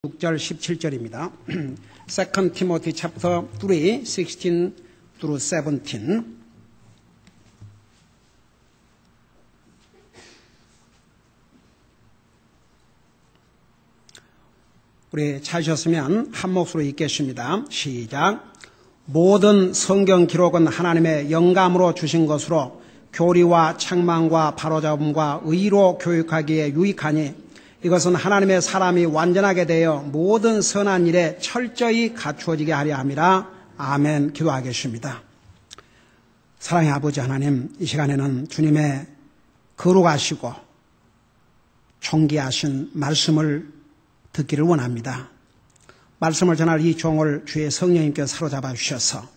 6절 17절입니다. 2 Timothy chapter 3, 16 through 17. 우리 찾으셨으면 한 목소리로 읽겠습니다. 시작. 모든 성경 기록은 하나님의 영감으로 주신 것으로 교리와 책망과 바로잡음과 의로 교육하기에 유익하니 이것은 하나님의 사람이 완전하게 되어 모든 선한 일에 철저히 갖추어지게 하려 함이라. 아멘. 기도하겠습니다. 사랑의 아버지 하나님, 이 시간에는 주님의 거룩하시고 존귀하신 말씀을 듣기를 원합니다. 말씀을 전할 이 종을 주의 성령님께서 사로잡아 주셔서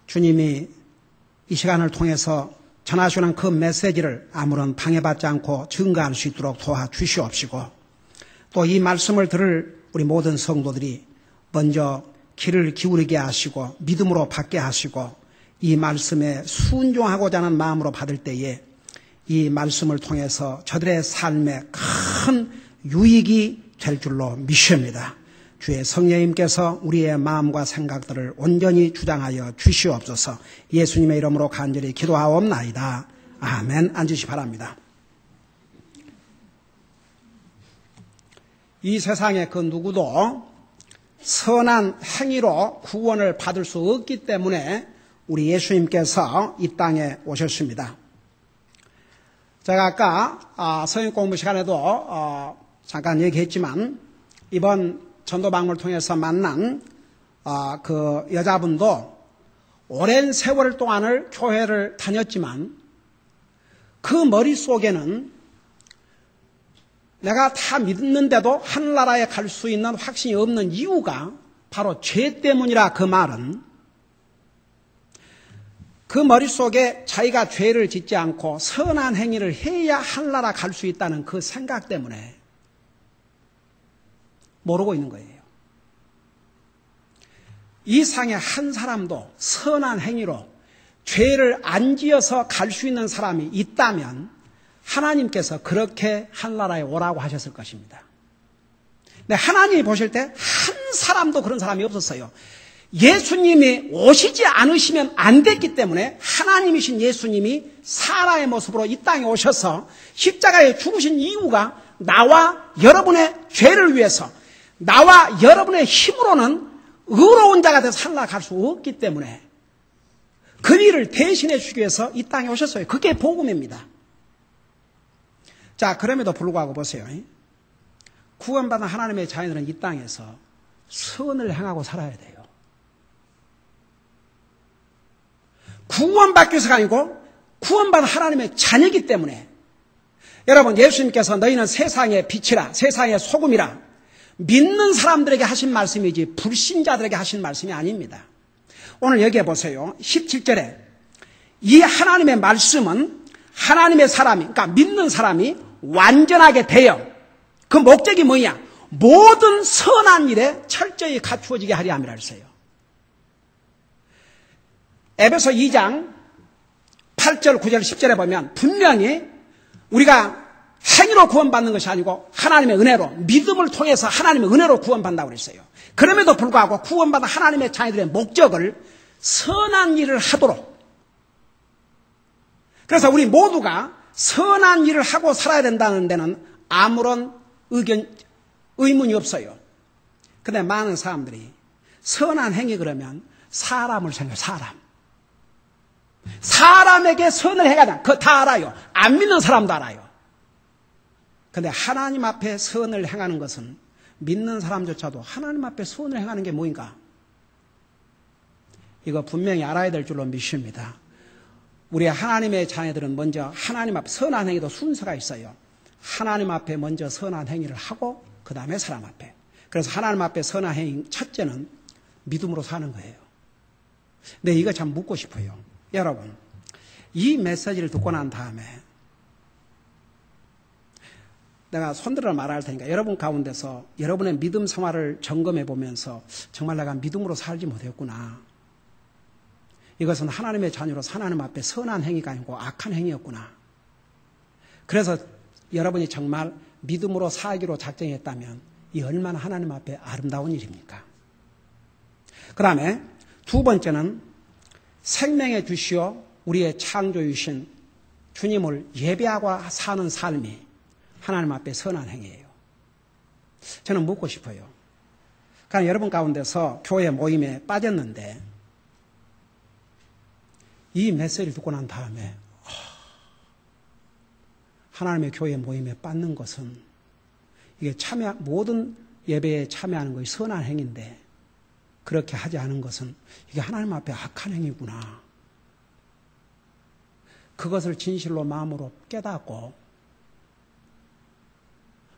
주님이 이 시간을 통해서 전하시는 그 메시지를 아무런 방해받지 않고 증거할 수 있도록 도와주시옵시고, 또 이 말씀을 들을 우리 모든 성도들이 먼저 귀를 기울이게 하시고 믿음으로 받게 하시고 이 말씀에 순종하고자 하는 마음으로 받을 때에 이 말씀을 통해서 저들의 삶에 큰 유익이 될 줄로 믿습니다. 주의 성령님께서 우리의 마음과 생각들을 온전히 주장하여 주시옵소서. 예수님의 이름으로 간절히 기도하옵나이다. 아멘. 앉으시 바랍니다. 이 세상에 그 누구도 선한 행위로 구원을 받을 수 없기 때문에 우리 예수님께서 이 땅에 오셨습니다. 제가 아까 성경 공부 시간에도 잠깐 얘기했지만 이번 전도방문을 통해서 만난 그 여자분도 오랜 세월 동안을 교회를 다녔지만 그 머릿속에는 내가 다 믿는데도 하늘나라에 갈 수 있는 확신이 없는 이유가 바로 죄 때문이라. 그 말은 그 머릿속에 자기가 죄를 짓지 않고 선한 행위를 해야 하늘나라 갈 수 있다는 그 생각 때문에 모르고 있는 거예요. 이 상에 한 사람도 선한 행위로 죄를 안 지어서 갈 수 있는 사람이 있다면 하나님께서 그렇게 하늘나라에 오라고 하셨을 것입니다. 근데 하나님이 보실 때 한 사람도 그런 사람이 없었어요. 예수님이 오시지 않으시면 안 됐기 때문에 하나님이신 예수님이 사람의 모습으로 이 땅에 오셔서 십자가에 죽으신 이유가 나와 여러분의 죄를 위해서, 나와 여러분의 힘으로는 의로운 자가 돼서 하늘나라 갈 수 없기 때문에 그 일을 대신해 주기 위해서 이 땅에 오셨어요. 그게 복음입니다. 자, 그럼에도 불구하고 보세요. 구원받은 하나님의 자녀들은 이 땅에서 선을 행하고 살아야 돼요. 구원받기 위해서가 아니고 구원받은 하나님의 자녀이기 때문에, 여러분, 예수님께서 너희는 세상의 빛이라, 세상의 소금이라 믿는 사람들에게 하신 말씀이지 불신자들에게 하신 말씀이 아닙니다. 오늘 여기에 보세요. 17절에 이 하나님의 말씀은 하나님의 사람이, 그러니까 믿는 사람이 완전하게 되어, 그 목적이 뭐냐? 모든 선한 일에 철저히 갖추어지게 하려 함이라 했어요. 에베소 2장 8절, 9절, 10절에 보면 분명히 우리가 행위로 구원받는 것이 아니고 하나님의 은혜로, 믿음을 통해서 하나님의 은혜로 구원받는다고 그랬어요. 그럼에도 불구하고 구원받은 하나님의 자녀들의 목적을 선한 일을 하도록, 그래서 우리 모두가 선한 일을 하고 살아야 된다는 데는 아무런 의문이 없어요. 근데 많은 사람들이 선한 행위 그러면 사람을 생각해요. 사람에게 선을 해야 돼. 그거 다 알아요. 안 믿는 사람도 알아요. 근데 하나님 앞에 선을 행하는 것은 믿는 사람조차도 하나님 앞에 선을 행하는 게 뭐인가? 이거 분명히 알아야 될 줄로 믿습니다. 우리 하나님의 자녀들은 먼저 하나님 앞에 선한 행위도 순서가 있어요. 하나님 앞에 먼저 선한 행위를 하고 그 다음에 사람 앞에. 그래서 하나님 앞에 선한 행위 첫째는 믿음으로 사는 거예요. 근데 이거 참 묻고 싶어요. 여러분, 이 메시지를 듣고 난 다음에 내가 손들어 말할 테니까 여러분 가운데서 여러분의 믿음 생활을 점검해 보면서 정말 내가 믿음으로 살지 못했구나. 이것은 하나님의 자녀로 하나님 앞에 선한 행위가 아니고 악한 행위였구나. 그래서 여러분이 정말 믿음으로 살기로 작정했다면 이 얼마나 하나님 앞에 아름다운 일입니까? 그 다음에 두 번째는 생명의 주시오 우리의 창조주신 주님을 예배하고 사는 삶이 하나님 앞에 선한 행위예요. 저는 묻고 싶어요. 그러니까 여러분 가운데서 교회 모임에 빠졌는데 이 메시지를 듣고 난 다음에 하나님의 교회 모임에 빠는 것은 이게 모든 예배에 참여하는 것이 선한 행위인데 그렇게 하지 않은 것은 이게 하나님 앞에 악한 행위구나. 그것을 진실로 마음으로 깨닫고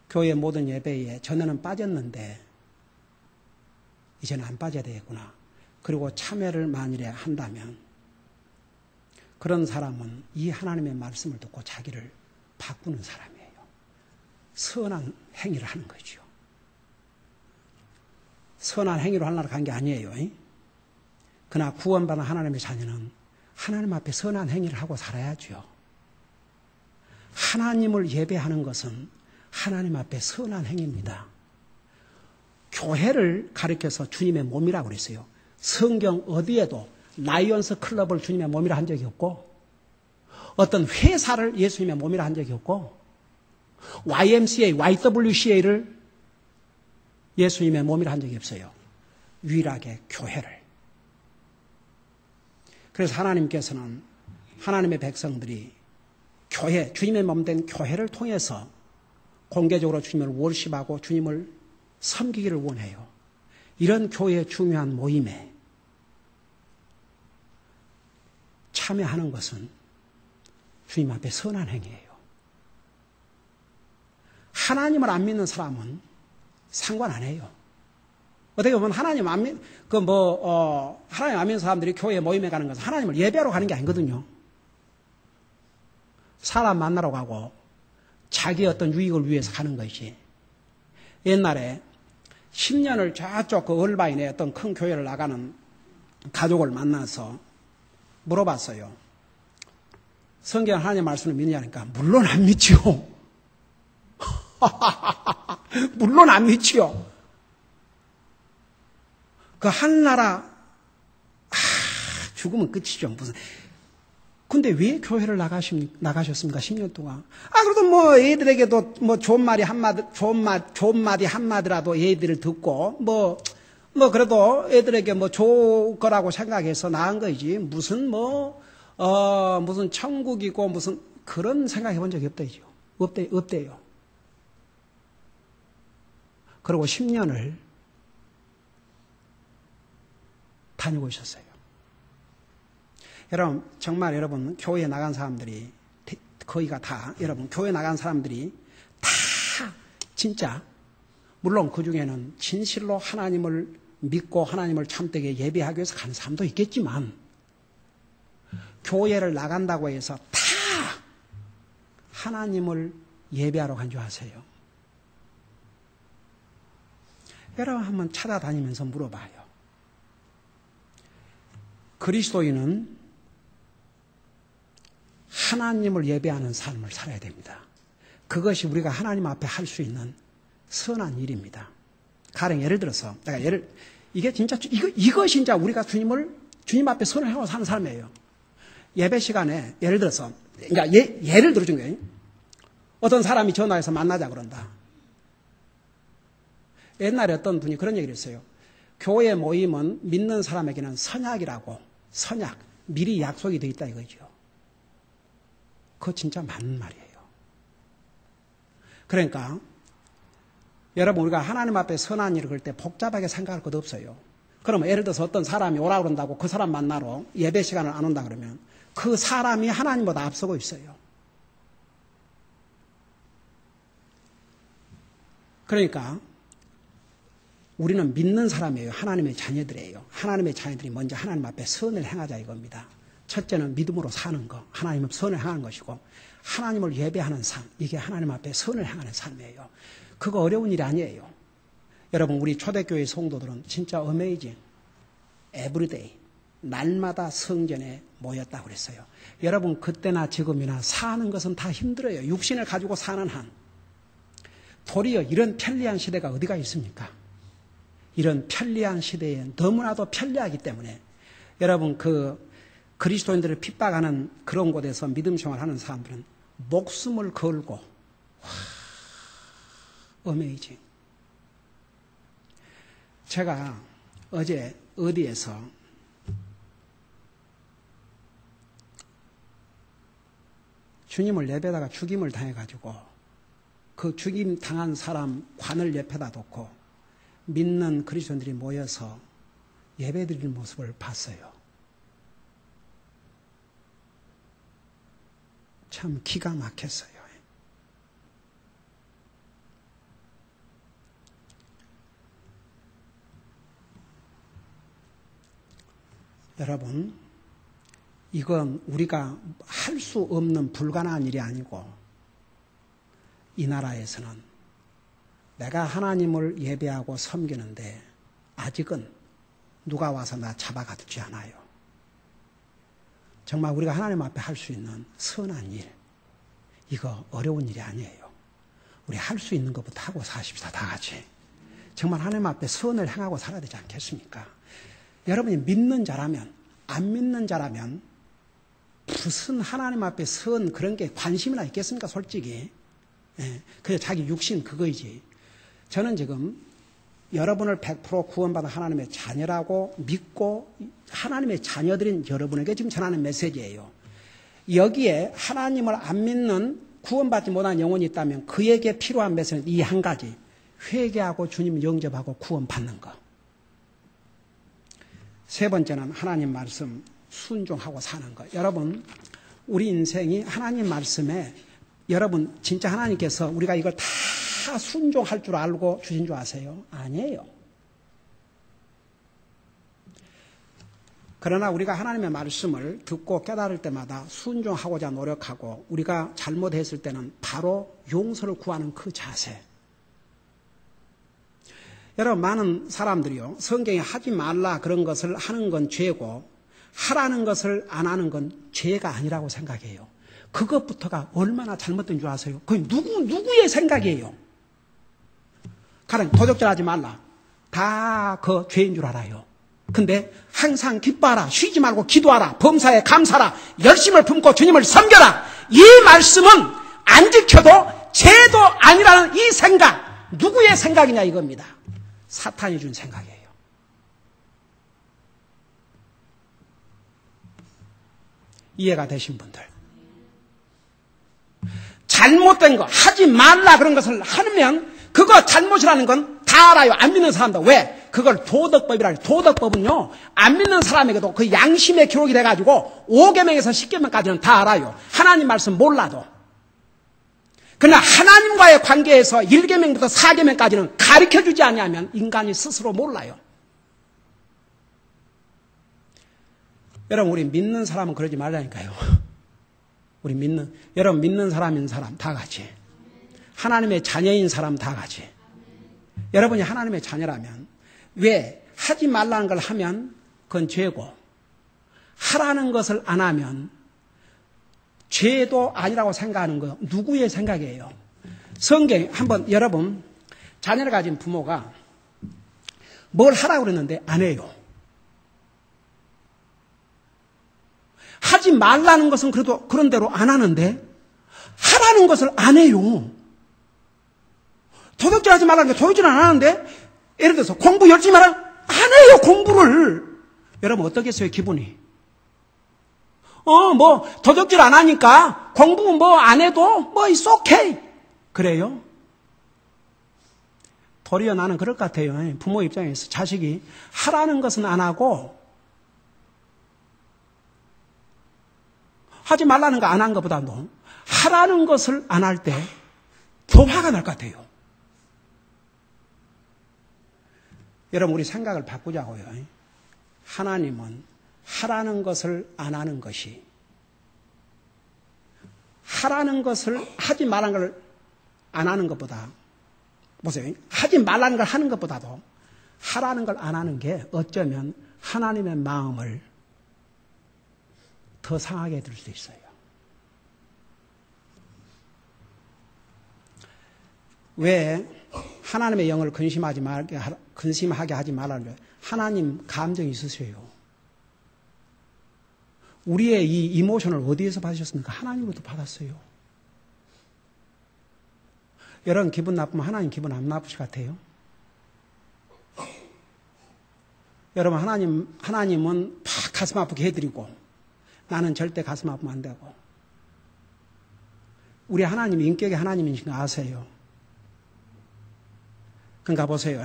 교회 모든 예배에 전에는 빠졌는데 이제는 안 빠져야 되겠구나. 그리고 참여를 만일에 한다면 그런 사람은 이 하나님의 말씀을 듣고 자기를 바꾸는 사람이에요. 선한 행위를 하는 거죠. 선한 행위로 하려고 간 게 아니에요. 그러나 구원받은 하나님의 자녀는 하나님 앞에 선한 행위를 하고 살아야죠. 하나님을 예배하는 것은 하나님 앞에 선한 행위입니다. 교회를 가리켜서 주님의 몸이라고 그랬어요. 성경 어디에도 라이온스 클럽을 주님의 몸이라 한 적이 없고 어떤 회사를 예수님의 몸이라 한 적이 없고 YMCA, YWCA를 예수님의 몸이라 한 적이 없어요. 유일하게 교회를. 그래서 하나님께서는 하나님의 백성들이 교회, 주님의 몸 된 교회를 통해서 공개적으로 주님을 월십하고 주님을 섬기기를 원해요. 이런 교회의 중요한 모임에 참여하는 것은 주님 앞에 선한 행위예요. 하나님을 안 믿는 사람은 상관 안 해요. 어떻게 보면 하나님 안 믿는 사람들이 교회 모임에 가는 것은 하나님을 예배하러 가는 게 아니거든요. 사람 만나러 가고 자기 어떤 유익을 위해서 가는 것이지. 옛날에 10년을 저쪽 그 얼바인에 어떤 큰 교회를 나가는 가족을 만나서 물어봤어요. 성경 하나님 말씀을 믿느냐니까 물론 안 믿지요. 물론 안 믿지요. 그 하늘나라 죽으면 끝이죠. 무슨 근데 왜 교회를 나가셨습니까? 10년 동안. 그래도 뭐 애들에게도 뭐 좋은 말이 한마디라도 애들을 듣고 그래도 애들에게 뭐 좋을 거라고 생각해서 나간 거지. 무슨 무슨 천국이고 무슨 그런 생각해 본 적이 없대죠. 없대요. 그리고 10년을 다니고 있었어요. 여러분, 정말 여러분, 교회에 나간 사람들이, 거의가 다, 여러분, 교회 나간 사람들이 다, 진짜, 물론 그 중에는 진실로 하나님을 믿고 하나님을 참되게 예배하기 위해서 가는 사람도 있겠지만, 교회를 나간다고 해서 다 하나님을 예배하러 간 줄 아세요? 여러분, 한번 찾아다니면서 물어봐요. 그리스도인은 하나님을 예배하는 삶을 살아야 됩니다. 그것이 우리가 하나님 앞에 할 수 있는 선한 일입니다. 가령 예를 들어서 이게 진짜 이거 진짜 우리가 주님 앞에 선을 하고 사는 삶이에요. 예배 시간에 예를 들어서 그러니까 예를 들어준 거예요. 어떤 사람이 전화해서 만나자 그런다. 옛날에 어떤 분이 그런 얘기를 했어요. 교회 모임은 믿는 사람에게는 선약이라고 선약 미리 약속이 되어 있다 이거죠. 그거 진짜 맞는 말이에요. 그러니까 여러분 우리가 하나님 앞에 선한 일을 할 때 복잡하게 생각할 것도 없어요. 그러면 예를 들어서 어떤 사람이 오라 그런다고 그 사람 만나러 예배 시간을 안 온다 그러면 그 사람이 하나님보다 앞서고 있어요. 그러니까 우리는 믿는 사람이에요. 하나님의 자녀들이에요. 하나님의 자녀들이 먼저 하나님 앞에 선을 행하자 이겁니다. 첫째는 믿음으로 사는 거, 하나님은 선을 행하는 것이고 하나님을 예배하는 삶, 이게 하나님 앞에 선을 행하는 삶이에요. 그거 어려운 일이 아니에요. 여러분 우리 초대교회 성도들은 진짜 어메이징, 에브리데이, 날마다 성전에 모였다고 그랬어요. 여러분 그때나 지금이나 사는 것은 다 힘들어요. 육신을 가지고 사는 한. 도리어 이런 편리한 시대가 어디가 있습니까? 이런 편리한 시대에 너무나도 편리하기 때문에 여러분 그리스도인들을 핍박하는 그런 곳에서 믿음 생활하는 사람들은 목숨을 걸고 어메이징. 제가 어제 어디에서 주님을 예배다가 죽임을 당해가지고 그 죽임 당한 사람 관을 옆에다 놓고 믿는 그리스도인들이 모여서 예배드리는 모습을 봤어요. 참 기가 막혔어요. 여러분, 이건 우리가 할 수 없는 불가능한 일이 아니고 이 나라에서는 내가 하나님을 예배하고 섬기는데 아직은 누가 와서 나 잡아가두지 않아요. 정말 우리가 하나님 앞에 할 수 있는 선한 일, 이거 어려운 일이 아니에요. 우리 할 수 있는 것부터 하고 사십시다, 다 같이. 정말 하나님 앞에 선을 행하고 살아야 되지 않겠습니까? 여러분이 믿는 자라면, 안 믿는 자라면 무슨 하나님 앞에 선 그런 게 관심이나 있겠습니까, 솔직히. 예, 그냥 자기 육신 그거이지. 저는 지금 여러분을 100% 구원받은 하나님의 자녀라고 믿고 하나님의 자녀들인 여러분에게 지금 전하는 메시지예요. 여기에 하나님을 안 믿는 구원받지 못한 영혼이 있다면 그에게 필요한 메시지는 이 한 가지. 회개하고 주님 영접하고 구원받는 거. 세 번째는 하나님 말씀 순종하고 사는 거. 여러분, 우리 인생이 하나님 말씀에 여러분 진짜 하나님께서 우리가 이걸 다 순종할 줄 알고 주신 줄 아세요? 아니에요. 그러나 우리가 하나님의 말씀을 듣고 깨달을 때마다 순종하고자 노력하고 우리가 잘못했을 때는 바로 용서를 구하는 그 자세. 여러분, 많은 사람들이요, 성경에 하지 말라 그런 것을 하는 건 죄고 하라는 것을 안 하는 건 죄가 아니라고 생각해요. 그것부터가 얼마나 잘못된 줄 아세요? 그게 누구의 생각이에요? 가령 도적질하지 말라. 다 그 죄인 줄 알아요. 근데 항상 기뻐하라. 쉬지 말고 기도하라. 범사에 감사하라. 열심을 품고 주님을 섬겨라. 이 말씀은 안 지켜도 죄도 아니라는 이 생각. 누구의 생각이냐 이겁니다. 사탄이 준 생각이에요. 이해가 되신 분들. 잘못된 거, 하지 말라 그런 것을 하면 그거 잘못이라는 건 다 알아요. 안 믿는 사람도. 왜? 그걸 도덕법이라 해요. 도덕법은요, 안 믿는 사람에게도 그 양심의 기록이 돼가지고 5계명에서 10계명까지는 다 알아요. 하나님 말씀 몰라도. 그러나 하나님과의 관계에서 1계명부터 4계명까지는 가르쳐주지 않으면 인간이 스스로 몰라요. 여러분, 우리 믿는 사람은 그러지 말라니까요. 여러분, 믿는 사람인 사람 다 같이. 하나님의 자녀인 사람 다 같이. 여러분이 하나님의 자녀라면 왜 하지 말라는 걸 하면 그건 죄고 하라는 것을 안 하면 죄도 아니라고 생각하는 거 누구의 생각이에요? 성경에 한번 여러분 자녀를 가진 부모가 뭘 하라고 그랬는데 안 해요. 하지 말라는 것은 그래도 그런 대로 안 하는데 하라는 것을 안 해요. 도둑질하지 말라는 게 도둑질 안 하는데 예를 들어서 공부 열심히 하라 안 해요. 공부를. 여러분 어떻겠어요 기분이? 도둑질 안 하니까 공부 안 해도 it's okay. 그래요? 도리어 나는 그럴 것 같아요. 부모 입장에서 자식이 하라는 것은 안 하고 하지 말라는 거 안 한 것보다도 하라는 것을 안 할 때 더 화가 날 것 같아요. 여러분 우리 생각을 바꾸자고요. 하나님은 하라는 것을 안 하는 것이 하라는 것을 하지 말라는 걸 안 하는 것보다 보세요. 하지 말라는 걸 하는 것보다도 하라는 걸 안 하는 게 어쩌면 하나님의 마음을 더 상하게 해줄 수 있어요. 왜 하나님의 영을 근심하게 하지 말라는 하나님 감정이 있으세요. 우리의 이 이모션을 어디에서 받으셨습니까? 하나님으로부터 받았어요. 여러분 기분 나쁘면 하나님 기분 안 나쁘실 것 같아요? 여러분 하나님은 팍 가슴 아프게 해드리고 나는 절대 가슴 아프면 안 되고 우리 하나님이 인격의 하나님이신 거 아세요? 그러니까 보세요.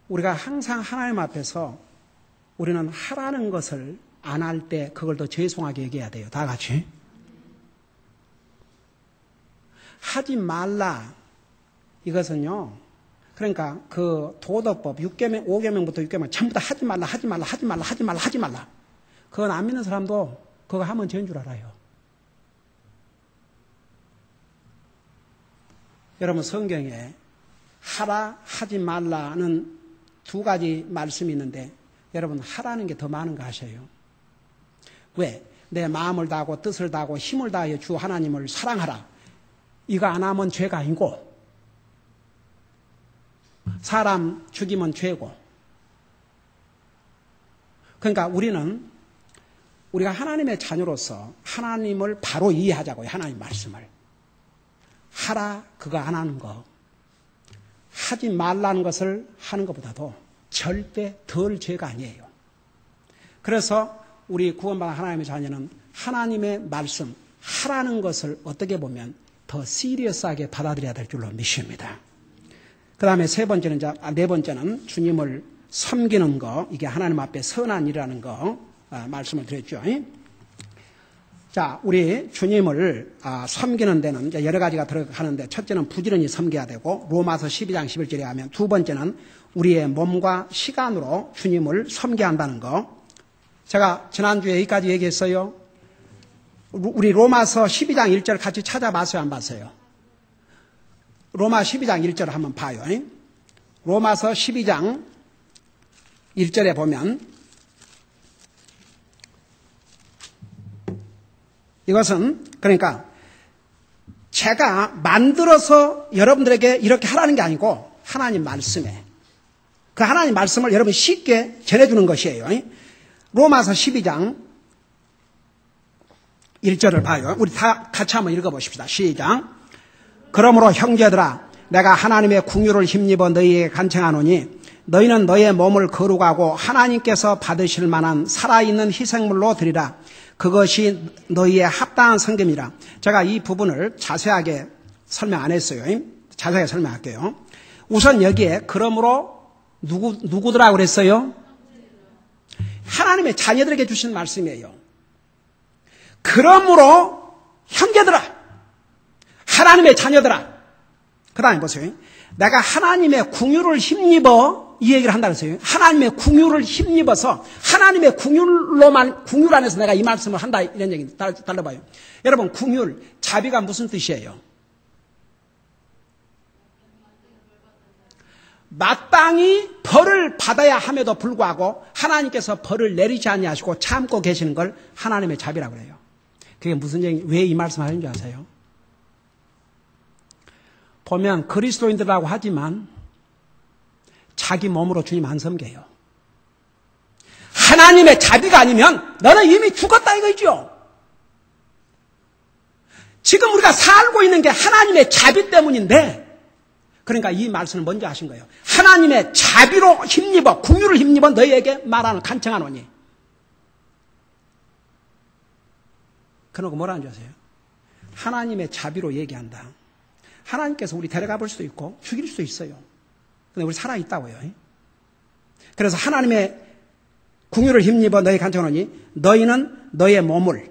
우리가 항상 하나님 앞에서 우리는 하라는 것을 안 할 때 그걸 더 죄송하게 얘기해야 돼요. 다 같이. 하지 말라. 이것은요. 그러니까 그 도덕법 6계명, 5계명부터 6계명 전부 다 하지 말라, 하지 말라, 하지 말라, 하지 말라, 하지 말라. 그건 안 믿는 사람도 그거 하면 죄인 줄 알아요. 여러분 성경에 하라, 하지 말라는 두 가지 말씀이 있는데 여러분 하라는 게 더 많은 거 아세요? 왜? 내 마음을 다하고 뜻을 다하고 힘을 다하여 주 하나님을 사랑하라. 이거 안 하면 죄가 아니고 사람 죽이면 죄고. 그러니까 우리가 하나님의 자녀로서 하나님을 바로 이해하자고요. 하나님 말씀을. 하라 그거 안 하는 거. 하지 말라는 것을 하는 것보다도 절대 덜 죄가 아니에요. 그래서 우리 구원받은 하나님의 자녀는 하나님의 말씀 하라는 것을 어떻게 보면 더 시리어스하게 받아들여야 될 줄로 믿습니다. 그 다음에 네 번째는 주님을 섬기는 거, 이게 하나님 앞에 선한 일이라는 거 말씀을 드렸죠. 자, 우리 주님을 섬기는 데는 이제 여러 가지가 들어가는데 첫째는 부지런히 섬겨야 되고 로마서 12장 11절에 하면 두 번째는 우리의 몸과 시간으로 주님을 섬겨야 한다는 거. 제가 지난주에 여기까지 얘기했어요. 우리 로마서 12장 1절 같이 찾아봤어요? 안 봤어요? 로마 12장 1절을 한번 봐요. 로마서 12장 1절에 보면 이것은 그러니까 제가 만들어서 여러분들에게 이렇게 하라는 게 아니고 하나님 말씀에 그 하나님 말씀을 여러분 쉽게 전해주는 것이에요. 로마서 12장 1절을 봐요. 우리 다 같이 한번 읽어보십시다. 시작. 그러므로 형제들아 내가 하나님의 긍휼을 힘입어 너희에게 간청하노니 너희는 너희의 몸을 거룩하고 하나님께서 받으실 만한 살아있는 희생물로 드리라. 그것이 너희의 합당한 섬김이라. 제가 이 부분을 자세하게 설명 안 했어요. 자세하게 설명할게요. 우선 여기에 그러므로 누구더라고 그랬어요? 하나님의 자녀들에게 주신 말씀이에요. 그러므로 형제들아, 하나님의 자녀들아. 그 다음에 보세요. 내가 하나님의 긍휼을 힘입어 이 얘기를 한다 그랬어요. 하나님의 긍휼을 힘입어서 하나님의 긍휼 안에서 내가 이 말씀을 한다 이런 얘기 달라봐요. 여러분 긍휼, 자비가 무슨 뜻이에요? 마땅히 벌을 받아야 함에도 불구하고 하나님께서 벌을 내리지 아니하시고 참고 계시는 걸 하나님의 자비라고 그래요. 그게 무슨 얘기, 왜 이 말씀 하는 줄 아세요? 보면 그리스도인들이라고 하지만 자기 몸으로 주님 안 섬겨요. 하나님의 자비가 아니면 너는 이미 죽었다 이거죠. 지금 우리가 살고 있는 게 하나님의 자비 때문인데 그러니까 이 말씀을 먼저 하신 거예요. 하나님의 자비로 힘입어 긍휼을 힘입어 너희에게 말하는 간청하노니. 그러고 뭐라는 줄 아세요? 하나님의 자비로 얘기한다. 하나님께서 우리 데려가 볼 수도 있고 죽일 수도 있어요. 근데 우리 살아있다고요. 그래서 하나님의 긍휼을 힘입어 너희 간청하노니 너희는 너의 몸을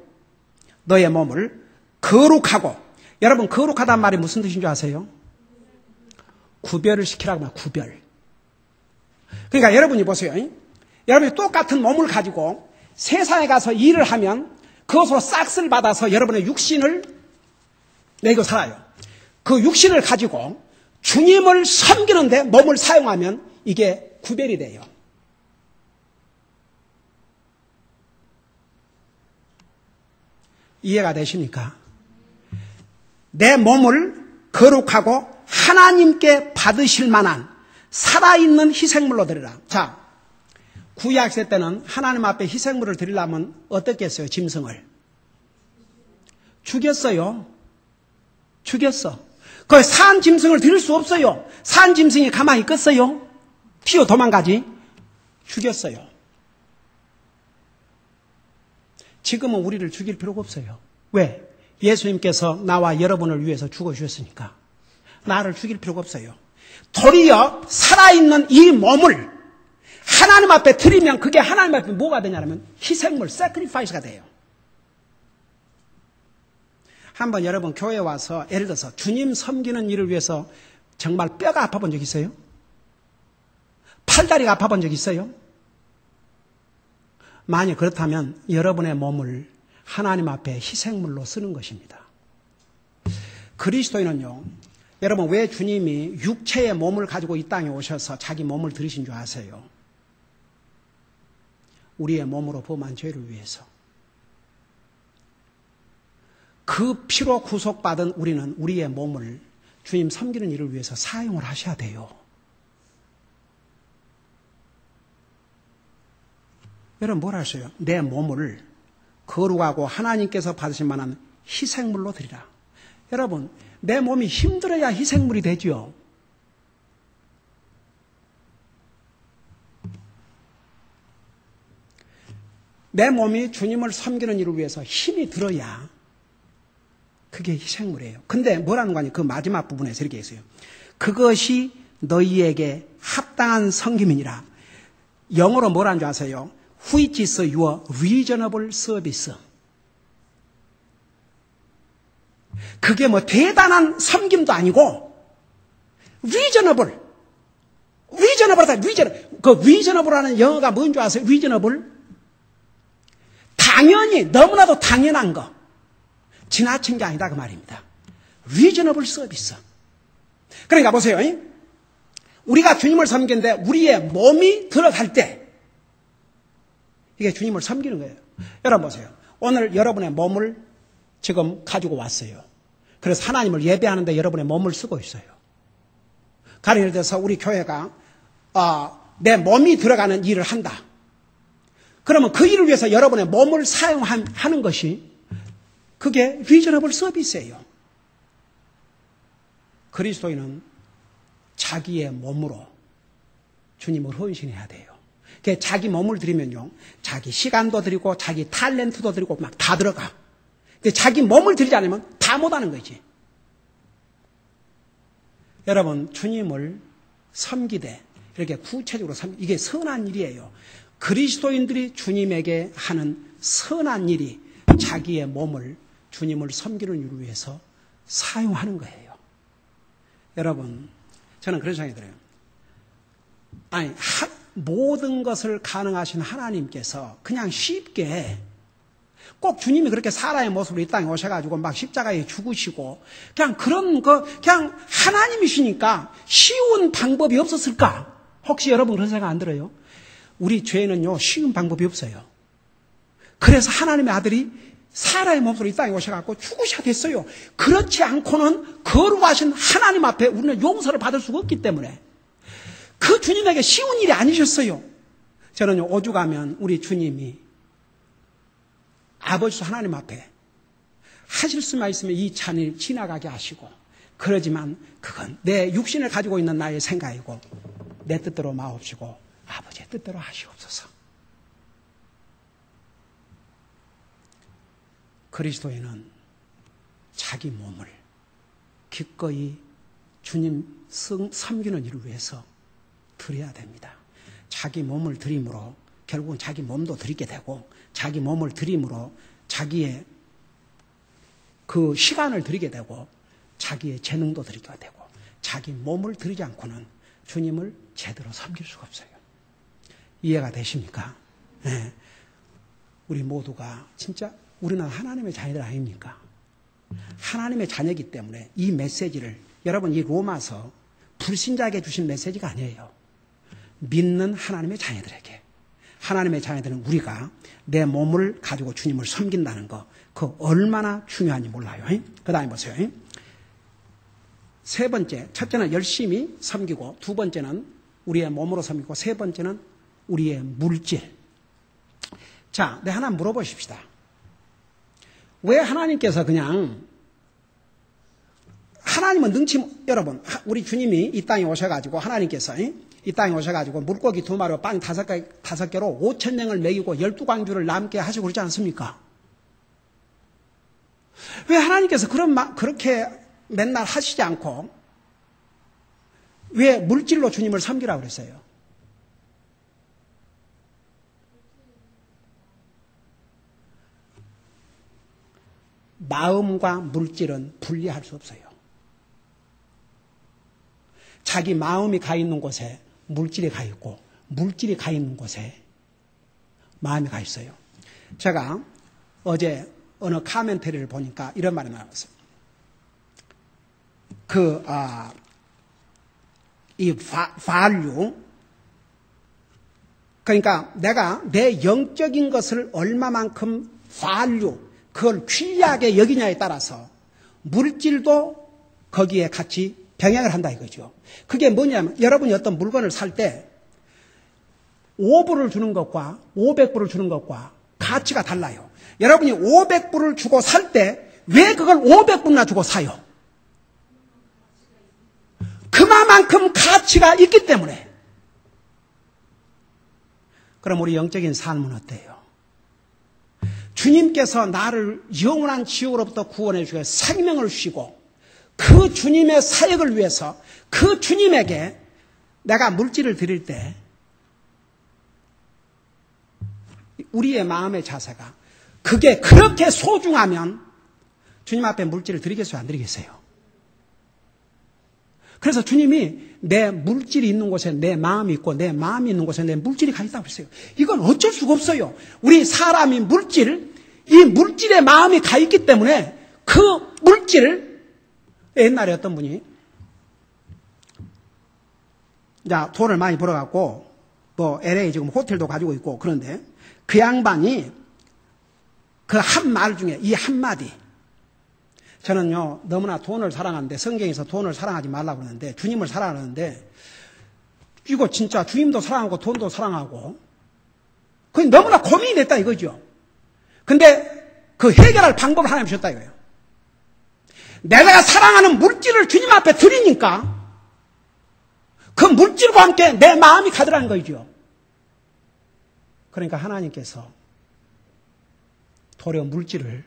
거룩하고. 여러분 거룩하다는 말이 무슨 뜻인 줄 아세요? 구별을 시키라고 말해요. 구별. 그러니까 여러분이 보세요. 여러분이 똑같은 몸을 가지고 세상에 가서 일을 하면 그것으로 싹쓸 받아서 여러분의 육신을 내고 살아요. 그 육신을 가지고 주님을 섬기는데 몸을 사용하면 이게 구별이 돼요. 이해가 되십니까? 내 몸을 거룩하고 하나님께 받으실 만한 살아있는 희생물로 드리라. 자, 구약시대 때는 하나님 앞에 희생물을 드리려면 어떻게 했어요? 짐승을 죽였어요. 그 산 짐승을 드릴 수 없어요. 산 짐승이 가만히 있겠어요? 튀어 도망가지. 죽였어요. 지금은 우리를 죽일 필요가 없어요. 왜? 예수님께서 나와 여러분을 위해서 죽어주셨으니까. 나를 죽일 필요가 없어요. 도리어 살아있는 이 몸을 하나님 앞에 드리면 그게 하나님 앞에 뭐가 되냐면 희생물, sacrifice가 돼요. 한번 여러분 교회에 와서 예를 들어서 주님 섬기는 일을 위해서 정말 뼈가 아파본 적 있어요? 팔다리가 아파본 적 있어요? 만약 그렇다면 여러분의 몸을 하나님 앞에 희생물로 쓰는 것입니다. 그리스도인은요, 여러분 왜 주님이 육체의 몸을 가지고 이 땅에 오셔서 자기 몸을 들이신 줄 아세요? 우리의 몸으로 범한 죄를 위해서. 그 피로 구속받은 우리는 우리의 몸을 주님 섬기는 일을 위해서 사용을 하셔야 돼요. 여러분 뭘 하셔요? 내 몸을 거룩하고 하나님께서 받으실 만한 희생물로 드리라. 여러분 내 몸이 힘들어야 희생물이 되죠. 내 몸이 주님을 섬기는 일을 위해서 힘이 들어야 그게 희생물이에요. 근데 뭐라는 거 아니에요? 그 마지막 부분에서 이렇게 했어요. 그것이 너희에게 합당한 섬김이니라. 영어로 뭐라는 줄 아세요? Which is your reasonable service. 그게 뭐 대단한 섬김도 아니고 reasonable. 그 reasonable라는 영어가 뭔 줄 아세요? reasonable. 당연히 너무나도 당연한 거. 지나친 게 아니다 그 말입니다. reasonable service. 그러니까 보세요. 우리가 주님을 섬기는데 우리의 몸이 들어갈 때 이게 주님을 섬기는 거예요. 여러분 보세요. 오늘 여러분의 몸을 지금 가지고 왔어요. 그래서 하나님을 예배하는데 여러분의 몸을 쓰고 있어요. 가령 예를 들어서 우리 교회가 내 몸이 들어가는 일을 한다. 그러면 그 일을 위해서 여러분의 몸을 사용하는 것이 그게 리저너블 서비스예요. 그리스도인은 자기의 몸으로 주님을 헌신해야 돼요. 자기 몸을 드리면요, 자기 시간도 드리고 자기 탤런트도 드리고 막 다 들어가. 근데 자기 몸을 드리지 않으면 다 못하는 거지. 여러분 주님을 섬기되 이렇게 구체적으로 이게 선한 일이에요. 그리스도인들이 주님에게 하는 선한 일이 자기의 몸을 주님을 섬기는 일을 위해서 사용하는 거예요. 여러분 저는 그런 생각이 들어요. 아니 모든 것을 가능하신 하나님께서 그냥 쉽게 꼭 주님이 그렇게 사람의 모습으로 이 땅에 오셔가지고 막 십자가에 죽으시고 그냥 그런 그냥 하나님이시니까 쉬운 방법이 없었을까? 혹시 여러분 그런 생각 안 들어요? 우리 죄는요 쉬운 방법이 없어요. 그래서 하나님의 아들이 사람의 몸으로 이 땅에 오셔가지고 죽으셔야 됐어요. 그렇지 않고는 거룩하신 하나님 앞에 우리는 용서를 받을 수가 없기 때문에 그 주님에게 쉬운 일이 아니셨어요. 저는요 오죽하면 우리 주님이 아버지 하나님 앞에 하실 수만 있으면 이 찬을 지나가게 하시고, 그러지만 그건 내 육신을 가지고 있는 나의 생각이고 내 뜻대로 마옵시고 아버지의 뜻대로 하시옵소서. 그리스도인은 자기 몸을 기꺼이 주님 섬기는 일을 위해서 드려야 됩니다. 자기 몸을 드림으로 결국은 자기 몸도 드리게 되고, 자기 몸을 드림으로 자기의 그 시간을 드리게 되고, 자기의 재능도 드리게 되고, 자기 몸을 드리지 않고는 주님을 제대로 섬길 수가 없어요. 이해가 되십니까? 네. 우리 모두가 진짜 우리는 하나님의 자녀들 아닙니까? 하나님의 자녀이기 때문에 이 메시지를, 여러분 이 로마서 불신자에게 주신 메시지가 아니에요. 믿는 하나님의 자녀들에게. 하나님의 자녀들은 우리가 내 몸을 가지고 주님을 섬긴다는 거, 그거 얼마나 중요한지 몰라요. 그 다음에 보세요. 세 번째, 첫째는 열심히 섬기고, 두 번째는 우리의 몸으로 섬기고, 세 번째는 우리의 물질. 자, 네, 하나 물어보십시다. 왜 하나님께서 그냥, 하나님은 여러분, 우리 주님이 이 땅에 오셔가지고, 하나님께서 이 땅에 오셔가지고, 물고기 2마리와 빵 5개로 5,000명을 먹이고 12광주를 남게 하시고 그러지 않습니까? 왜 하나님께서 그렇게 맨날 하시지 않고, 왜 물질로 주님을 섬기라고 그랬어요? 마음과 물질은 분리할 수 없어요. 자기 마음이 가 있는 곳에 물질이 가 있고, 물질이 가 있는 곳에 마음이 가 있어요. 제가 어제 어느 카멘터리를 보니까 이런 말이 나왔어요. 이 value, 그러니까 내가 내 영적인 것을 얼마만큼 value, 그걸 귀하게 여기냐에 따라서 물질도 거기에 같이 병행을 한다 이거죠. 그게 뭐냐면, 여러분이 어떤 물건을 살 때 5불을 주는 것과 500불을 주는 것과 가치가 달라요. 여러분이 500불을 주고 살 때 왜 그걸 500불이나 주고 사요? 그만큼 가치가 있기 때문에. 그럼 우리 영적인 삶은 어때요? 주님께서 나를 영원한 지옥으로부터 구원해 주시고 생명을 주시고, 그 주님의 사역을 위해서 그 주님에게 내가 물질을 드릴 때 우리의 마음의 자세가 그게 그렇게 소중하면 주님 앞에 물질을 드리겠어요, 안 드리겠어요? 그래서 주님이 내 물질이 있는 곳에 내 마음이 있고, 내 마음이 있는 곳에 내 물질이 가 있다고 그랬어요. 이건 어쩔 수가 없어요. 우리 사람이 이 물질에 마음이 가 있기 때문에 그 물질을, 옛날에 어떤 분이 돈을 많이 벌어갖고 뭐 LA 지금 호텔도 가지고 있고 그런데, 그 양반이 그 한 말 중에 이 한마디, 저는요 너무나 돈을 사랑하는데, 성경에서 돈을 사랑하지 말라고 그러는데 주님을 사랑하는데, 이거 진짜 주님도 사랑하고 돈도 사랑하고 그게 너무나 고민이 됐다 이거죠. 근데 그 해결할 방법을 하나님 주셨다 이거예요. 내가 사랑하는 물질을 주님 앞에 드리니까 그 물질과 함께 내 마음이 가더라는 거죠. 그러니까 하나님께서 도리어 물질을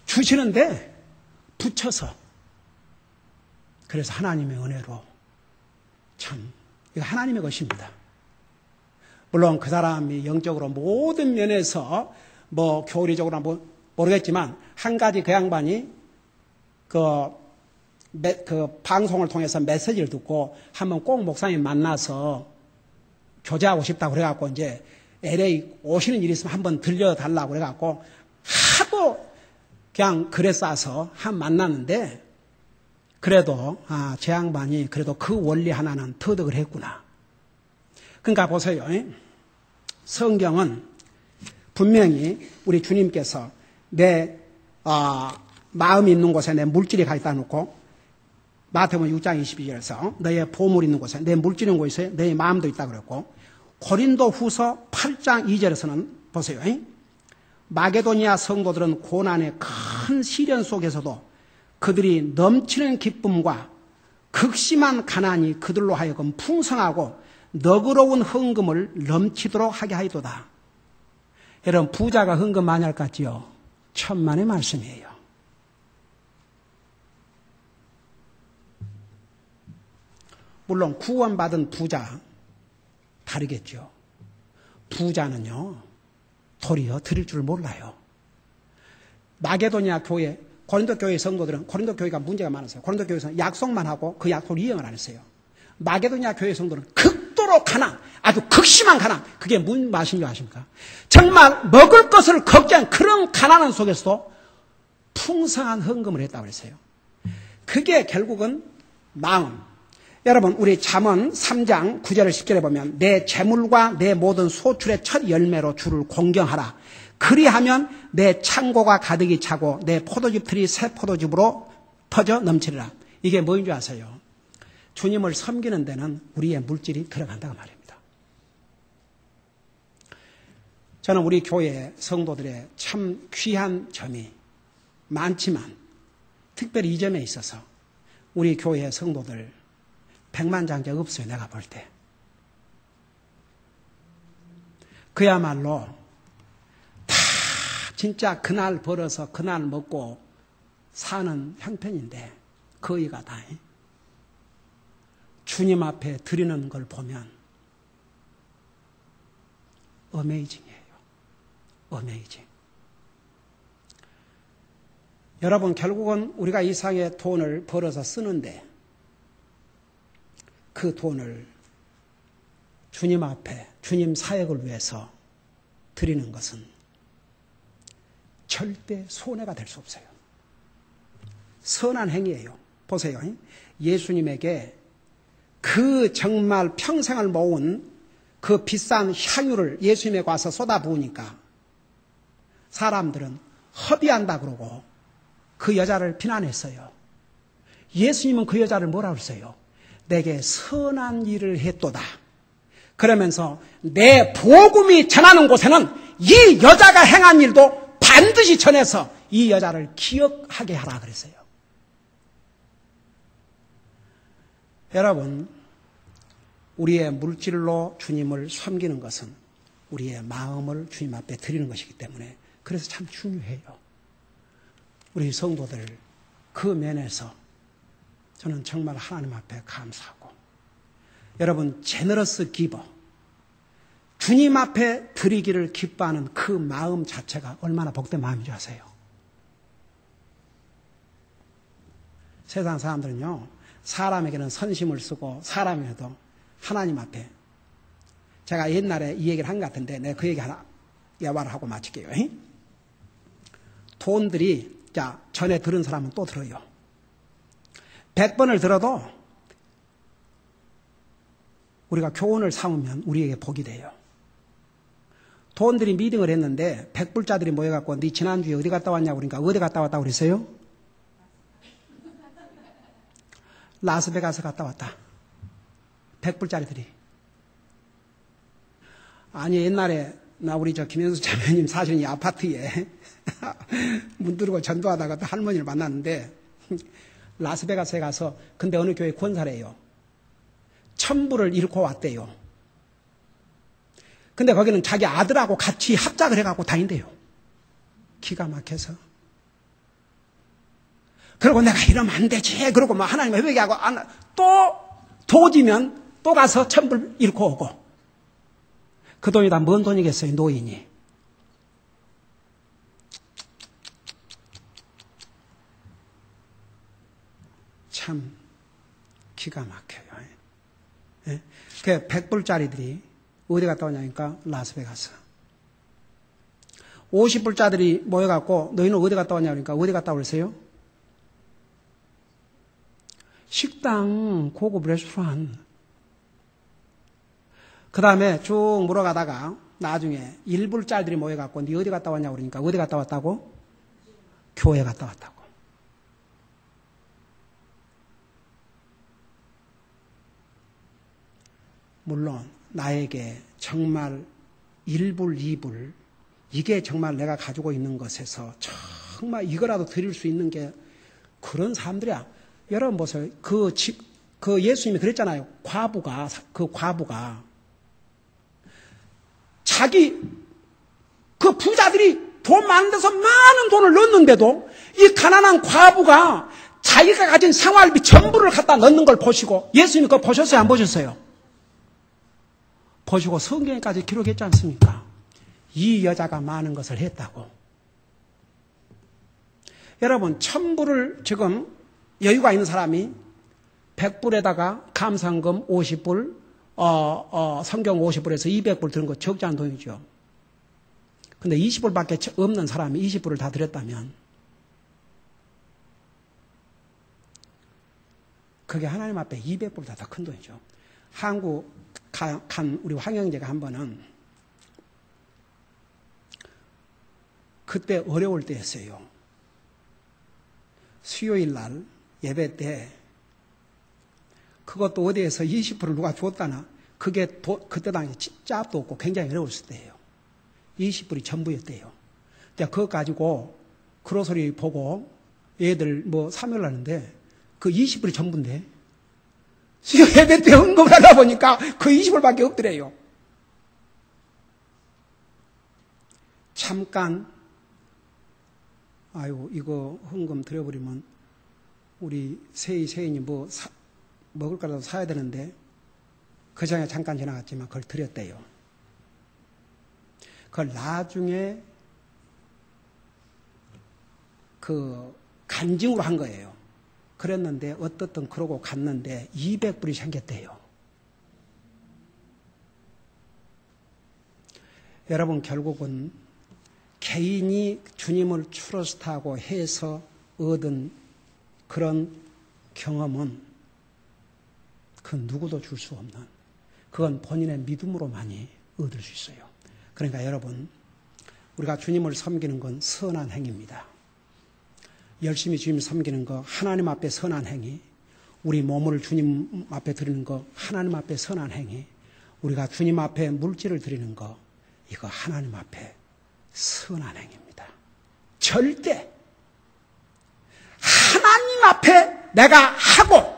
주시는데 붙여서, 그래서 하나님의 은혜로, 참 이거 하나님의 것입니다. 물론 그 사람이 영적으로 모든 면에서 뭐 교리적으로 모르겠지만, 한 가지 그 양반이 그 방송을 통해서 메시지를 듣고 한번 꼭 목사님 만나서 교제하고 싶다고 그래갖고 이제 LA 오시는 일이 있으면 한번 들려달라고 그래갖고 하도 그냥 글에 싸서 한 만났는데, 그래도 제 양반이 그래도 그 원리 하나는 터득을 했구나. 그러니까 보세요. 성경은 분명히 우리 주님께서 내 마음이 있는 곳에 내 물질이 가 있다 놓고, 마태복음 6장 22절에서 너의 보물이 있는 곳에 내 물질이 있는 곳에 너의 마음도 있다 그랬고, 고린도 후서 8장 2절에서는 보세요. 마게도니아 성도들은 고난의 큰 시련 속에서도 그들이 넘치는 기쁨과 극심한 가난이 그들로 하여금 풍성하고 너그러운 헌금을 넘치도록 하게 하이도다. 여러분, 부자가 헌금 많이 할 것 같지요? 천만의 말씀이에요. 물론 구원받은 부자 다르겠죠. 부자는요 도리어 드릴 줄 몰라요. 마게도니아 교회, 고린도 교회 성도들은, 고린도 교회가 문제가 많았어요. 고린도 교회에서는 약속만 하고 그 약속을 이행을 안 했어요. 마게도니아 교회 성도는 극도로 가난, 아주 극심한 가난, 그게 무슨 맛인 줄 아십니까? 정말 먹을 것을 걱정한 그런 가난한 속에서도 풍성한 헌금을 했다고 그랬어요. 그게 결국은 마음. 여러분, 우리 잠언 3장 9절을 10절에 보면 내 재물과 내 모든 소출의 첫 열매로 주를 공경하라. 그리하면 내 창고가 가득히 차고 내 포도즙 틀이 새 포도즙으로 터져 넘치리라. 이게 뭐인 줄 아세요? 주님을 섬기는 데는 우리의 물질이 들어간다고 말입니다. 저는 우리 교회 성도들의 참 귀한 점이 많지만 특별히 이 점에 있어서 우리 교회 성도들 백만장자 없어요. 내가 볼 때. 그야말로 다 진짜 그날 벌어서 그날 먹고 사는 형편인데 거의가 다 주님 앞에 드리는 걸 보면 어메이징이에요. 어메이징. 여러분, 결국은 우리가 이 세상에 돈을 벌어서 쓰는데 그 돈을 주님 앞에, 주님 사역을 위해서 드리는 것은 절대 손해가 될 수 없어요. 선한 행위예요. 보세요. 예수님에게 그 정말 평생을 모은 그 비싼 향유를 예수님에 와서 쏟아부으니까 사람들은 허비한다 그러고 그 여자를 비난했어요. 예수님은 그 여자를 뭐라고 했어요? 내게 선한 일을 했도다. 그러면서 내 복음이 전하는 곳에는 이 여자가 행한 일도 반드시 전해서 이 여자를 기억하게 하라 그랬어요. 여러분, 우리의 물질로 주님을 섬기는 것은 우리의 마음을 주님 앞에 드리는 것이기 때문에 그래서 참 중요해요. 우리 성도들 그 면에서 저는 정말 하나님 앞에 감사하고 여러분 제너러스 기버 주님 앞에 드리기를 기뻐하는 그 마음 자체가 얼마나 복된 마음인지 아세요? 세상 사람들은요 사람에게는 선심을 쓰고 사람에게도 하나님 앞에 제가 옛날에 이 얘기를 한 것 같은데 내가 그 얘기 하나 예화를 하고 마칠게요. 돈들이 자 전에 들은 사람은 또 들어요. 100번을 들어도 우리가 교훈을 삼으면 우리에게 복이 돼요. 돈들이 미팅을 했는데 100불짜들이 모여갖고 네 지난주에 어디 갔다 왔냐고 그러니까 어디 갔다 왔다고 그랬어요? 라스베가스 갔다 왔다. 100불짜리들이. 아니 옛날에 나 우리 저 김현수 자매님 사시는 이 아파트에 문 뚫고 전도하다가 또 할머니를 만났는데 라스베가스에 가서 근데 어느 교회 권사래요. 1000불을 잃고 왔대요. 근데 거기는 자기 아들하고 같이 합작을 해갖고 다닌대요. 기가 막혀서. 그리고 내가 이러면 안 되지. 그러고 뭐 하나님과 회개하고 또 도지면 또 가서 1000불 잃고 오고. 그 돈이 다 뭔 돈이겠어요, 노인이. 참 기가 막혀요. 예? 그 100불짜리들이 어디 갔다 오냐니까 라스베가스. 50불짜리들이 모여갖고 너희는 어디 갔다 왔냐 그러니까 어디 갔다 오랬어요? 식당, 고급 레스토랑. 그 다음에 쭉 물어가다가 나중에 1불짜리들이 모여갖고 네 어디 갔다 왔냐 그러니까 어디 갔다 왔다고? 교회 갔다 왔다고. 물론 나에게 정말 1불, 2불 이게 정말 내가 가지고 있는 것에서 정말 이거라도 드릴 수 있는 게 그런 사람들이야. 여러분 보세요. 그 예수님이 그랬잖아요. 그 과부가 자기 그 부자들이 돈 많은 데서 많은 돈을 넣었는데도 이 가난한 과부가 자기가 가진 생활비 전부를 갖다 넣는 걸 보시고 예수님이 그거 보셨어요? 안 보셨어요? 보시고 성경에까지 기록했지 않습니까? 이 여자가 많은 것을 했다고. 여러분 1000불을 지금 여유가 있는 사람이 100불에다가 감상금 50불 성경 50불에서 200불 드는 거 적지 않은 돈이죠. 근데 20불밖에 없는 사람이 20불을 다 드렸다면 그게 하나님 앞에 200불보다 더 큰 돈이죠. 한국 간 우리 황영재가 한 번은 그때 어려울 때였어요. 수요일 날 예배 때 그것도 어디에서 20%를 누가 줬다나 그게 그때 당시 짭도 없고 굉장히 어려웠을 때예요. 20불이 전부였대요. 근데 그거 가지고 그로소리 보고 애들 뭐 참여를 하는데 그 20불이 전부인데 예배 때 헌금을 하다 보니까 그 20불밖에 없더래요. 잠깐 아유 이거 헌금 드려버리면 우리 세인이 뭐 먹을 거라도 사야 되는데 그 전에 잠깐 지나갔지만 그걸 드렸대요. 그걸 나중에 그 간증으로 한 거예요. 그랬는데 어떻든 그러고 갔는데 200불이 생겼대요. 여러분 결국은 개인이 주님을 트러스트하고 해서 얻은 그런 경험은 그 누구도 줄 수 없는 그건 본인의 믿음으로만이 얻을 수 있어요. 그러니까 여러분 우리가 주님을 섬기는 건 선한 행위입니다. 열심히 주님 섬기는 거 하나님 앞에 선한 행위, 우리 몸을 주님 앞에 드리는 거 하나님 앞에 선한 행위, 우리가 주님 앞에 물질을 드리는 거 이거 하나님 앞에 선한 행위입니다. 절대 하나님 앞에 내가 하고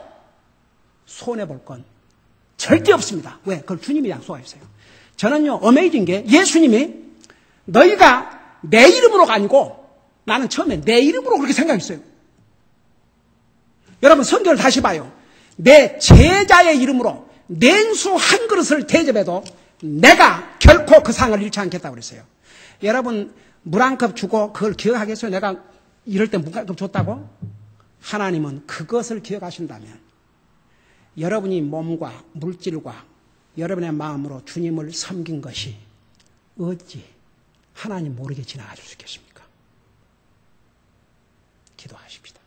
손해볼 건 절대 없습니다. 왜? 그걸 주님이 약속하셨어요. 저는요 어메이징 게 예수님이 너희가 내 이름으로가 아니고 나는 처음에 내 이름으로 그렇게 생각했어요. 여러분 성경을 다시 봐요. 내 제자의 이름으로 냉수 한 그릇을 대접해도 내가 결코 그 상을 잃지 않겠다고 그랬어요. 여러분 물 한 컵 주고 그걸 기억하겠어요? 내가 이럴 때 물 한 컵 줬다고? 하나님은 그것을 기억하신다면 여러분이 몸과 물질과 여러분의 마음으로 주님을 섬긴 것이 어찌 하나님 모르게 지나가 줄 수 있겠습니까? 기도하십시다.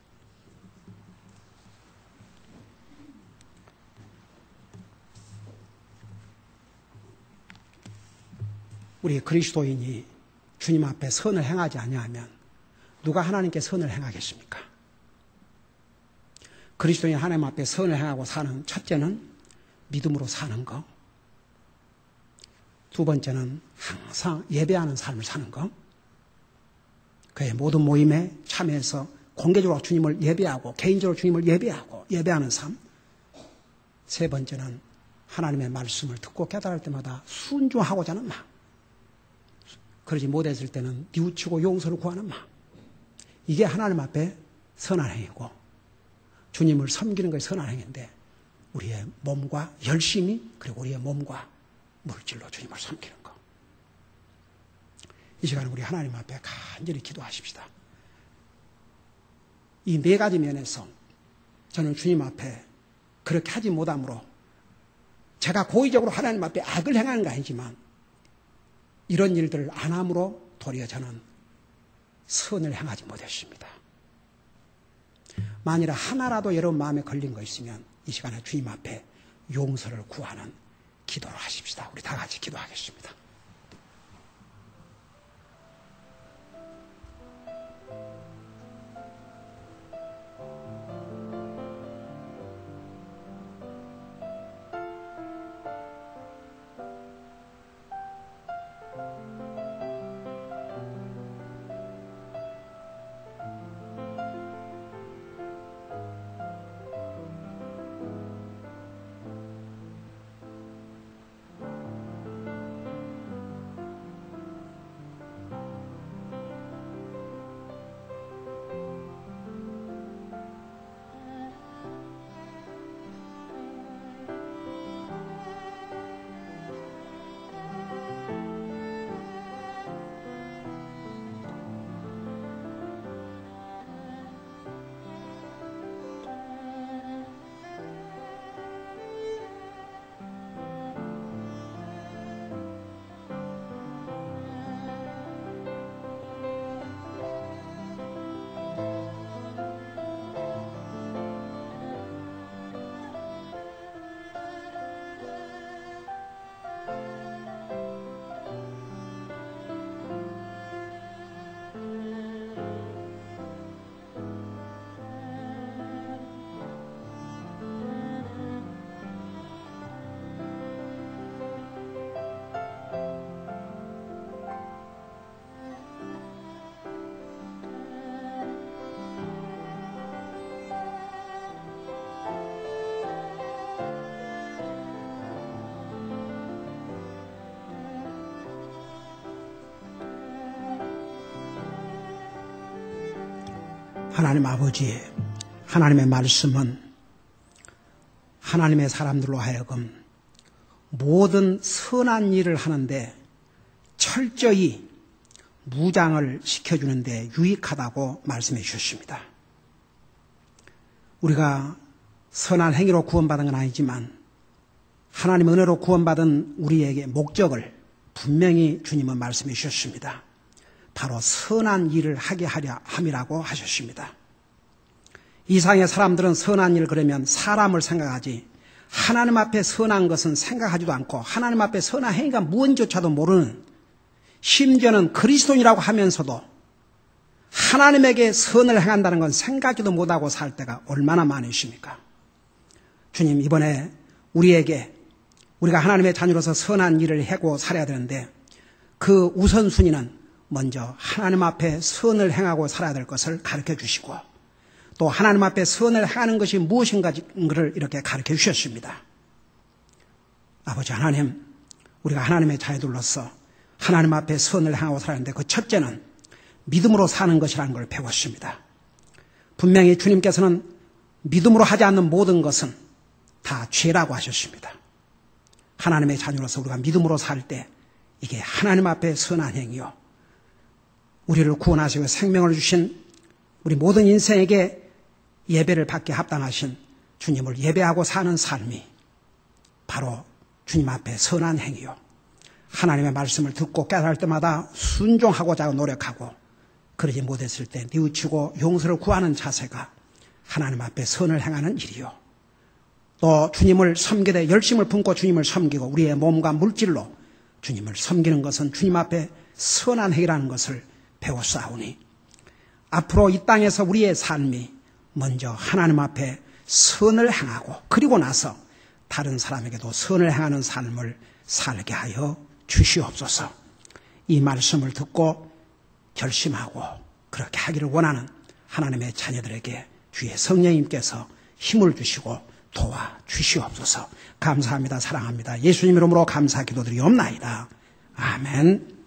우리 그리스도인이 주님 앞에 선을 행하지 아니하면 누가 하나님께 선을 행하겠습니까? 그리스도인이 하나님 앞에 선을 행하고 사는 첫째는 믿음으로 사는 거, 두 번째는 항상 예배하는 삶을 사는 거, 그의 모든 모임에 참여해서 공개적으로 주님을 예배하고 개인적으로 주님을 예배하고 예배하는 삶, 세 번째는 하나님의 말씀을 듣고 깨달을 때마다 순종하고자 하는 마음, 그러지 못했을 때는 뉘우치고 용서를 구하는 마음, 이게 하나님 앞에 선한 행위고 주님을 섬기는 것이 선한 행위인데 우리의 몸과 열심히 그리고 우리의 몸과 물질로 주님을 섬기는 것. 이 시간에 우리 하나님 앞에 간절히 기도하십시다. 이 네 가지 면에서 저는 주님 앞에 그렇게 하지 못함으로 제가 고의적으로 하나님 앞에 악을 행하는 거 아니지만 이런 일들을 안 함으로 도리어 저는 선을 행하지 못했습니다. 만일 하나라도 여러분 마음에 걸린 거 있으면 이 시간에 주님 앞에 용서를 구하는 기도를 하십시다. 우리 다 같이 기도하겠습니다. 하나님 아버지, 하나님의 말씀은 하나님의 사람들로 하여금 모든 선한 일을 하는데 철저히 무장을 시켜주는데 유익하다고 말씀해 주셨습니다. 우리가 선한 행위로 구원받은 건 아니지만 하나님의 은혜로 구원받은 우리에게 목적을 분명히 주님은 말씀해 주셨습니다. 바로 선한 일을 하게 하려 함이라고 하셨습니다. 이상의 사람들은 선한 일 그러면 사람을 생각하지 하나님 앞에 선한 것은 생각하지도 않고 하나님 앞에 선한 행위가 무엇인지조차도 모르는, 심지어는 그리스도인이라고 하면서도 하나님에게 선을 행한다는 건 생각지도 못하고 살 때가 얼마나 많으십니까? 주님, 이번에 우리가 하나님의 자녀로서 선한 일을 하고 살아야 되는데 그 우선순위는 먼저 하나님 앞에 선을 행하고 살아야 될 것을 가르쳐 주시고 또 하나님 앞에 선을 행하는 것이 무엇인가를 이렇게 가르쳐 주셨습니다. 아버지 하나님, 우리가 하나님의 자녀들로서 하나님 앞에 선을 행하고 살았는데 그 첫째는 믿음으로 사는 것이라는 걸 배웠습니다. 분명히 주님께서는 믿음으로 하지 않는 모든 것은 다 죄라고 하셨습니다. 하나님의 자녀로서 우리가 믿음으로 살 때 이게 하나님 앞에 선한 행위요, 우리를 구원하시고 생명을 주신 우리 모든 인생에게 예배를 받게 합당하신 주님을 예배하고 사는 삶이 바로 주님 앞에 선한 행위요, 하나님의 말씀을 듣고 깨달을 때마다 순종하고자 노력하고 그러지 못했을 때 뉘우치고 용서를 구하는 자세가 하나님 앞에 선을 행하는 일이요, 또 주님을 섬기되 열심을 품고 주님을 섬기고 우리의 몸과 물질로 주님을 섬기는 것은 주님 앞에 선한 행위라는 것을 배웠사오니 앞으로 이 땅에서 우리의 삶이 먼저 하나님 앞에 선을 행하고 그리고 나서 다른 사람에게도 선을 행하는 삶을 살게 하여 주시옵소서. 이 말씀을 듣고 결심하고 그렇게 하기를 원하는 하나님의 자녀들에게 주의 성령님께서 힘을 주시고 도와주시옵소서. 감사합니다. 사랑합니다. 예수님 이름으로 감사 기도드리옵나이다. 아멘.